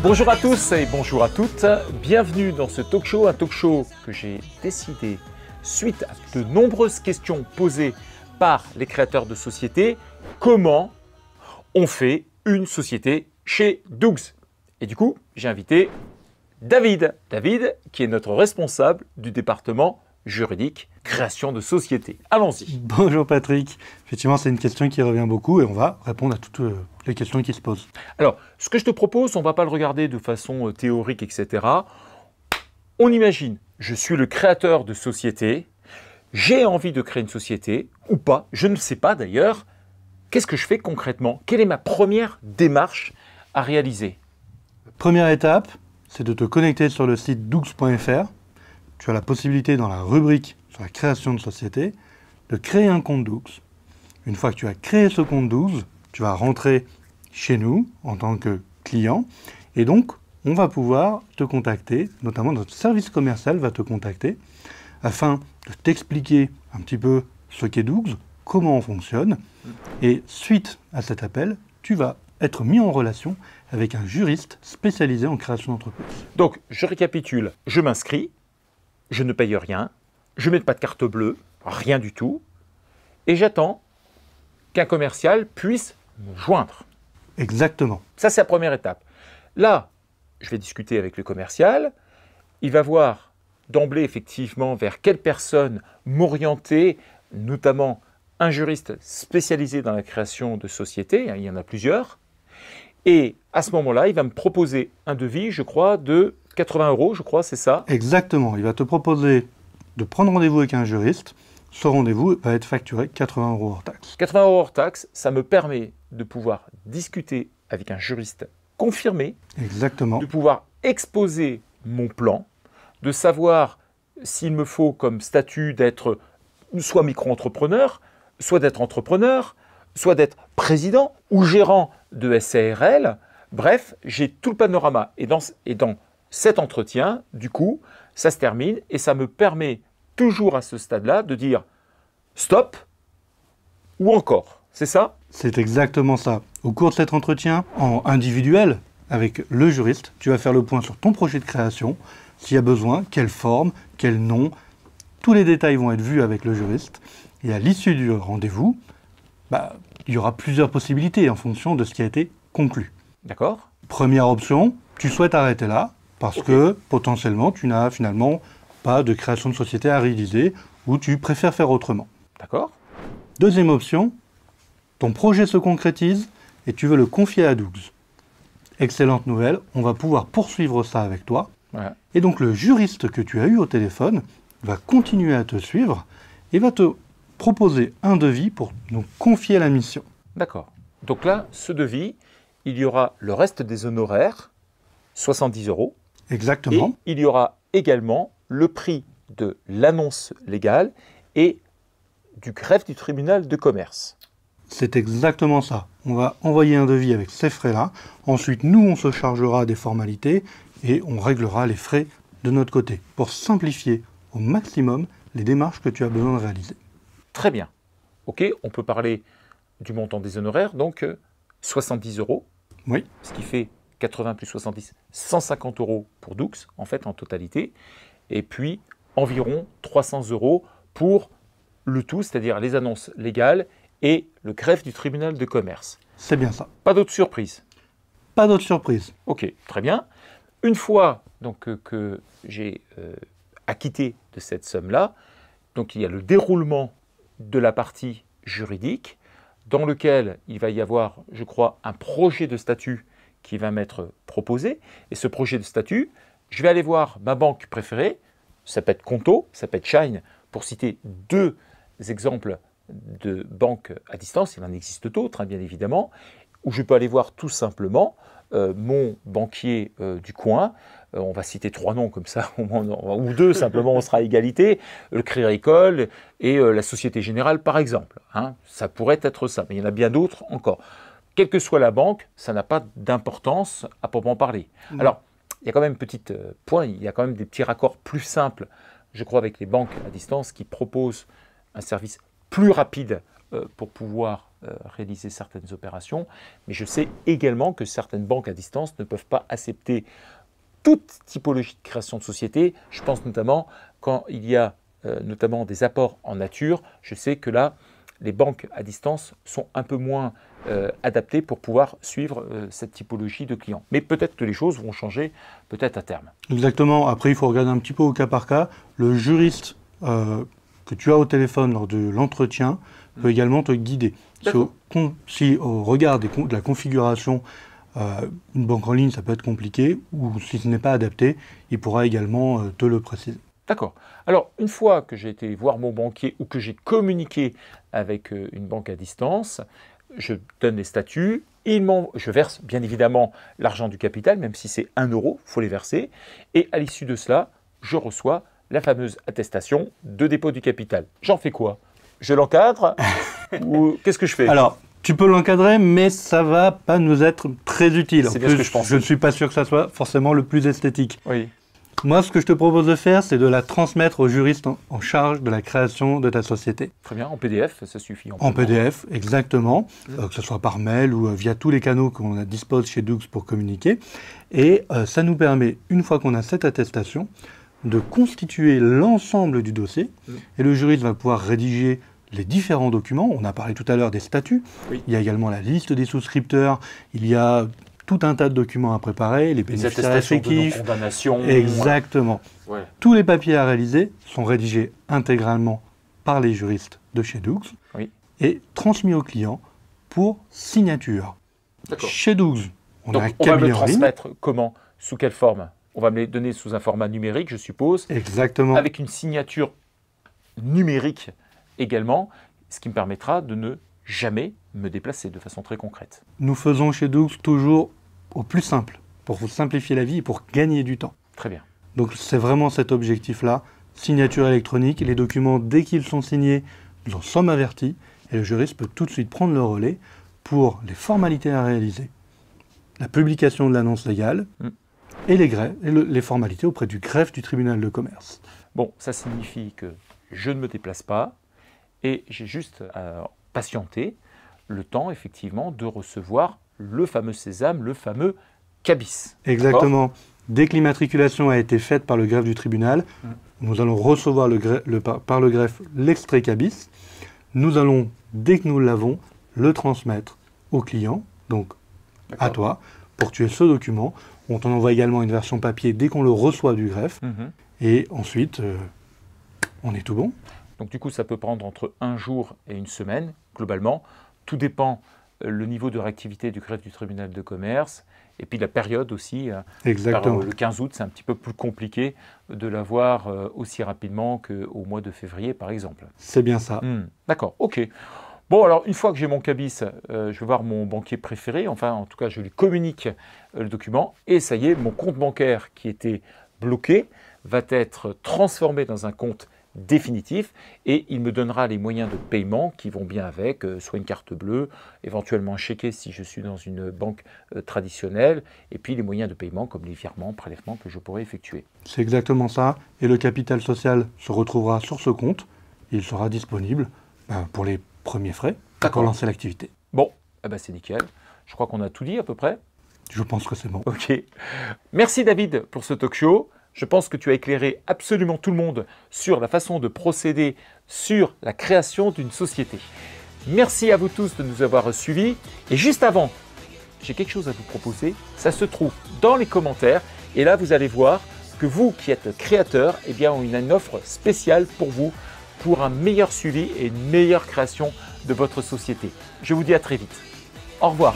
Bonjour à tous et bonjour à toutes, bienvenue dans ce talk show, un talk show que j'ai décidé suite à de nombreuses questions posées par les créateurs de sociétés, comment on fait une société chez Dougs. Et du coup, j'ai invité David qui est notre responsable du département juridique, création de société. Allons-y. Bonjour Patrick. Effectivement, c'est une question qui revient beaucoup et on va répondre à toutes les questions qui se posent. Alors, ce que je te propose, on ne va pas le regarder de façon théorique, etc. On imagine, je suis le créateur de société, j'ai envie de créer une société ou pas, je ne sais pas d'ailleurs. Qu'est-ce que je fais concrètement? Quelle est ma première démarche à réaliser? Première étape, c'est de te connecter sur le site dougs.fr. Tu as la possibilité dans la rubrique sur la création de société de créer un compte Dougs. Une fois que tu as créé ce compte Dougs, tu vas rentrer chez nous en tant que client et donc on va pouvoir te contacter, notamment notre service commercial va te contacter afin de t'expliquer un petit peu ce qu'est Dougs, comment on fonctionne et suite à cet appel, tu vas être mis en relation avec un juriste spécialisé en création d'entreprise. Donc, je récapitule, je m'inscris, je ne paye rien, je ne mets pas de carte bleue, rien du tout, et j'attends qu'un commercial puisse me joindre. Exactement. Ça, c'est la première étape. Là, je vais discuter avec le commercial, il va voir d'emblée effectivement vers quelle personne m'orienter, notamment un juriste spécialisé dans la création de sociétés, il y en a plusieurs, et à ce moment-là, il va me proposer un devis, je crois, de 80 €, je crois, c'est ça? Exactement. Il va te proposer de prendre rendez-vous avec un juriste. Ce rendez-vous va être facturé 80 € hors taxe. 80 € hors taxe, ça me permet de pouvoir discuter avec un juriste confirmé, Exactement. de pouvoir exposer mon plan, de savoir s'il me faut comme statut d'être soit micro-entrepreneur, soit d'être entrepreneur, soit d'être président ou gérant de SARL. Bref, j'ai tout le panorama. Et dans cet entretien, du coup, ça se termine et ça me permet toujours à ce stade-là de dire stop ou encore. C'est ça? C'est exactement ça. Au cours de cet entretien, en individuel avec le juriste, tu vas faire le point sur ton projet de création, s'il y a besoin, quelle forme, quel nom. Tous les détails vont être vus avec le juriste. Et à l'issue du rendez-vous, il y aura plusieurs possibilités en fonction de ce qui a été conclu. D'accord. Première option, tu souhaites arrêter là parce que potentiellement tu n'as finalement pas de création de société à réaliser ou tu préfères faire autrement. D'accord. Deuxième option, ton projet se concrétise et tu veux le confier à Dougs. Excellente nouvelle, on va pouvoir poursuivre ça avec toi. Ouais. Et donc le juriste que tu as eu au téléphone va continuer à te suivre et va te proposer un devis pour nous confier la mission. D'accord. Donc là, ce devis, il y aura le reste des honoraires, 70 €. Exactement. Et il y aura également le prix de l'annonce légale et du greffe du tribunal de commerce. C'est exactement ça. On va envoyer un devis avec ces frais-là. Ensuite, nous, on se chargera des formalités et on réglera les frais de notre côté pour simplifier au maximum les démarches que tu as besoin de réaliser. Très bien. OK, on peut parler du montant des honoraires, donc 70 €, Oui, ce qui fait 80 plus 70, 150 € pour Dougs, en fait, en totalité, et puis environ 300 € pour le tout, c'est-à-dire les annonces légales et le greffe du tribunal de commerce. c'est bien ça. Pas d'autres surprises? Pas d'autre surprise. Ok, très bien. Une fois donc, que j'ai acquitté de cette somme-là, donc il y a le déroulement de la partie juridique dans lequel il va y avoir, je crois, un projet de statut qui va m'être proposé. Et ce projet de statut, je vais aller voir ma banque préférée, ça peut être Conto, ça peut être Shine, pour citer deux exemples de banques à distance, il en existe d'autres, bien évidemment, où je peux aller voir tout simplement mon banquier du coin On va citer 3 noms comme ça, ou 2 simplement, on sera à égalité. Le Crédit Agricole et la Société Générale, par exemple. Hein. Ça pourrait être ça, mais il y en a bien d'autres encore. Quelle que soit la banque, ça n'a pas d'importance à proprement parler. Alors, il y a quand même un petit point, il y a quand même des petits raccords plus simples, je crois, avec les banques à distance qui proposent un service plus rapide pour pouvoir réaliser certaines opérations. Mais je sais également que certaines banques à distance ne peuvent pas accepter toute typologie de création de société. Je pense notamment quand il y a notamment des apports en nature. Je sais que là, les banques à distance sont un peu moins adaptées pour pouvoir suivre cette typologie de clients. Mais peut-être que les choses vont changer, peut-être à terme. Exactement. Après, il faut regarder un petit peu au cas par cas. Le juriste que tu as au téléphone lors de l'entretien peut également te guider. Si au regard de la configuration, une banque en ligne, ça peut être compliqué, ou si ce n'est pas adapté, il pourra également te le préciser. D'accord. Alors, une fois que j'ai été voir mon banquier ou que j'ai communiqué avec une banque à distance, je donne les statuts, je verse bien évidemment l'argent du capital, même si c'est 1 euro, il faut les verser, et à l'issue de cela, je reçois la fameuse attestation de dépôt du capital. J'en fais quoi? Je l'encadre ou qu'est-ce que je fais? Alors, tu peux l'encadrer, mais ça ne va pas nous être très utile. C'est bien ce que je pense. Je ne suis pas sûr que ça soit forcément le plus esthétique. Oui. Moi, ce que je te propose de faire, c'est de la transmettre au juriste en charge de la création de ta société. Très bien, en PDF, ça suffit. En PDF, exactement, que ce soit par mail ou via tous les canaux qu'on dispose chez Doux pour communiquer. Et ça nous permet, une fois qu'on a cette attestation, de constituer l'ensemble du dossier. Et le juriste va pouvoir rédiger les différents documents. On a parlé tout à l'heure des statuts. Oui. Il y a également la liste des souscripteurs. Il y a tout un tas de documents à préparer, les bénéficiaires effectifs. Condamnation. Exactement. Ouais. Tous les papiers à réaliser sont rédigés intégralement par les juristes de chez Doux et transmis au client pour signature. Chez Doux, on a un cabinet en ligne. On va me transmettre comment? Sous quelle forme? On va me les donner sous un format numérique, je suppose. Exactement. Avec une signature numérique également, ce qui me permettra de ne jamais me déplacer de façon très concrète. Nous faisons chez Doux toujours au plus simple, pour vous simplifier la vie et pour gagner du temps. Très bien. Donc c'est vraiment cet objectif-là, signature électronique. Les documents, dès qu'ils sont signés, nous en sommes avertis et le juriste peut tout de suite prendre le relais pour les formalités à réaliser, la publication de l'annonce légale et les formalités auprès du greffe du tribunal de commerce. Bon, ça signifie que je ne me déplace pas et j'ai juste à patienter le temps, effectivement, de recevoir le fameux sésame, le fameux cabis. Exactement. Dès que l'immatriculation a été faite par le greffe du tribunal, nous allons recevoir par le greffe l'extrait cabis. Nous allons, dès que nous l'avons, le transmettre au client, donc à toi, pour que tu aies ce document. On t'en envoie également une version papier dès qu'on le reçoit du greffe. Et ensuite, on est tout bon. Donc du coup, ça peut prendre entre 1 jour et 1 semaine, globalement. Tout dépend le niveau de réactivité du greffe du tribunal de commerce et puis la période aussi. Exactement. Le 15 août, c'est un petit peu plus compliqué de l'avoir aussi rapidement qu'au mois de février, par exemple. C'est bien ça. D'accord, ok. Bon, alors une fois que j'ai mon cabis, je vais voir mon banquier préféré. Enfin, en tout cas, je lui communique le document. Et ça y est, mon compte bancaire qui était bloqué va être transformé dans un compte définitif et il me donnera les moyens de paiement qui vont bien avec, soit une carte bleue, éventuellement un chéquier si je suis dans une banque traditionnelle, et puis les moyens de paiement comme les virements, prélèvements que je pourrais effectuer. C'est exactement ça, et le capital social se retrouvera sur ce compte, il sera disponible pour les premiers frais, pour lancer l'activité. Bon, c'est nickel, je crois qu'on a tout dit à peu près. Je pense que c'est bon. Ok, merci David pour ce talk show. Je pense que tu as éclairé absolument tout le monde sur la façon de procéder sur la création d'une société. Merci à vous tous de nous avoir suivis. Et juste avant, j'ai quelque chose à vous proposer. Ça se trouve dans les commentaires. Et là, vous allez voir que vous qui êtes créateur, on a une offre spéciale pour vous, pour un meilleur suivi et une meilleure création de votre société. Je vous dis à très vite. Au revoir.